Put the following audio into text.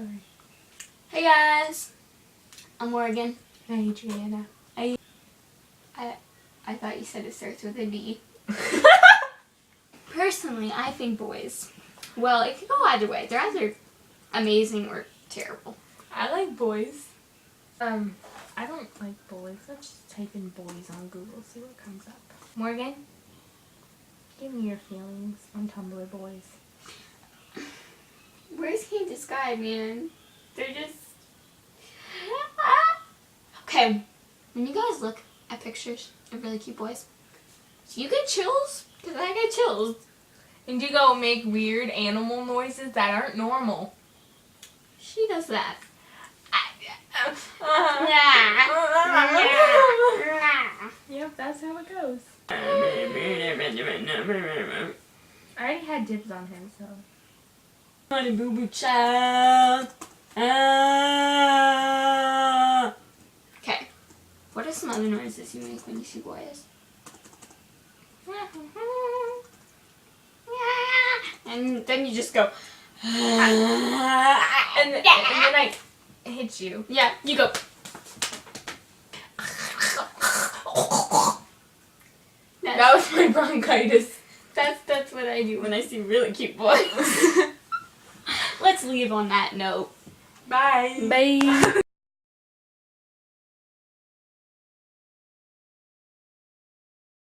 Sorry. Hey guys, I'm Morgan. Hey, Gianna. I thought you said it starts with a D. Personally, I think boys. Well, it could go either way. They're either amazing or terrible. I like boys. I don't like boys. Let's just type in boys on Google, see what comes up. Morgan, give me your feelings on Tumblr boys. Words can't describe, man. They're just... Okay, when you guys look at pictures of really cute boys, do you get chills? Because I get chills. And you go make weird animal noises that aren't normal. She does that. Yep, that's how it goes. I already had dibs on him, so. Honey boo boo child. Okay. What are some other noises you make when you see boys? And then you just go. And then I hit you. Yeah, you go. That was my bronchitis. That's what I do when I see really cute boys. Let's leave on that note. Bye. Bye.